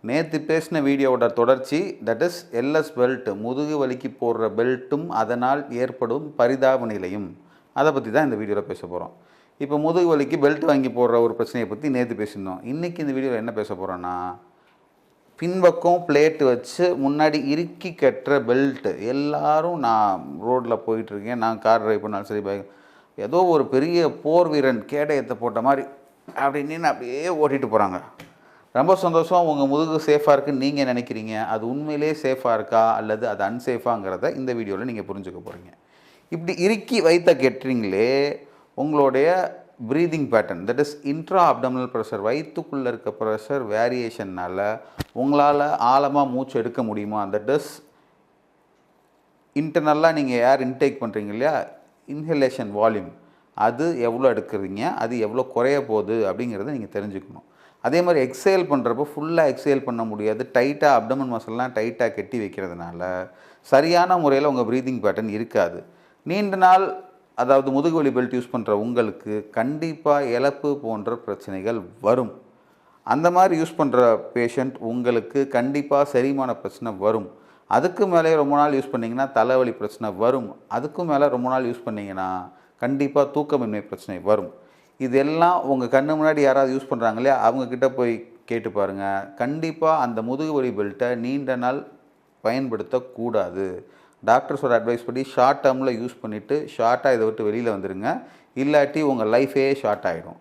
நேற்று பேசின வீடியோவோட தொடர்ச்சி, தட் இஸ் எல்எஸ் பெல்ட், முதுகு வலிக்கு போடுற பெல்ட்டும் அதனால் ஏற்படும் பரிதாப நிலையும். அதை பற்றி தான் இந்த வீடியோவில் பேச போகிறோம். இப்போ முதுகு வலிக்கு பெல்ட் வாங்கி போடுற ஒரு பிரச்சனையை பற்றி நேற்று பேசியிருந்தோம். இன்றைக்கி இந்த வீடியோவில் என்ன பேச போகிறோன்னா, பின்பக்கம் பிளேட்டு வச்சு முன்னாடி இறுக்கி கட்டுற பெல்ட்டு. எல்லோரும், நான் ரோட்டில் போயிட்டுருக்கேன், நான் கார் ட்ரைவ் பண்ணாலும் சரி, பைக், ஏதோ ஒரு பெரிய போர் வீரன் கேடயத்தை போட்ட மாதிரி அப்படின்னு அப்படியே ஓட்டிகிட்டு போகிறாங்க. ரொம்ப சந்தோஷம், உங்கள் முதுகு சேஃபாக இருக்குன்னு நீங்கள் நினைக்கிறீங்க. அது உண்மையிலே சேஃபாக இருக்கா அல்லது அது அன்சேஃபாங்கிறத இந்த வீடியோவில் நீங்கள் புரிஞ்சுக்க போகிறீங்க. இப்படி இறுக்கி வைத்த கெட்டுறீங்களே, உங்களுடைய breathing pattern, that is intra abdominal pressure, வயிற்றுக்குள்ளே இருக்க ப்ரெஷர் வேரியேஷன்னால் உங்களால் ஆழமாக மூச்சு எடுக்க முடியுமா? தட் இஸ் இன்டர்னலாக நீங்கள் ஏர் இன்டேக் பண்ணுறீங்க இல்லையா, இன்ஹலேஷன் வால்யூம், அது எவ்வளோ எடுக்கிறீங்க, அது எவ்வளோ குறைய போகுது அப்படிங்கிறத நீங்கள் தெரிஞ்சுக்கணும். அதே மாதிரி எக்ஸேல் பண்ணுறப்போ ஃபுல்லாக எக்ஸேல் பண்ண முடியாது. டைட்டாக அப்டமன் மசில்லாம் டைட்டாக கட்டி வைக்கிறதுனால சரியான முறையில் உங்கள் ப்ரீதிங் பேட்டர்ன் இருக்காது. நீண்ட நாள், அதாவது முதுகுவலி பெல்ட் யூஸ் பண்ணுற உங்களுக்கு கண்டிப்பாக இழப்பு போன்ற பிரச்சனைகள் வரும். அந்த மாதிரி யூஸ் பண்ணுற பேஷண்ட் உங்களுக்கு கண்டிப்பாக செரிமான பிரச்சனை வரும். அதுக்கு மேலே ரொம்ப நாள் யூஸ் பண்ணிங்கன்னா தலைவலி பிரச்சனை வரும். அதுக்கும் மேலே ரொம்ப நாள் யூஸ் பண்ணிங்கன்னா கண்டிப்பாக தூக்கமின்மை பிரச்சனை வரும். இதெல்லாம் உங்கள் கண்ணு முன்னாடி யாராவது யூஸ் பண்ணுறாங்க இல்லையா, அவங்கக்கிட்ட போய் கேட்டு பாருங்கள். கண்டிப்பாக அந்த முதுகு வலி பெல்ட்டை நீண்ட நாள் பயன்படுத்தக்கூடாது. டாக்டர்ஸோட அட்வைஸ் படி ஷார்ட் டேர்மில் யூஸ் பண்ணிவிட்டு ஷார்ட்டாக இதை விட்டு வெளியில் வந்துடுங்க. இல்லாட்டி உங்கள் லைஃபே ஷார்ட் ஆகிடும்.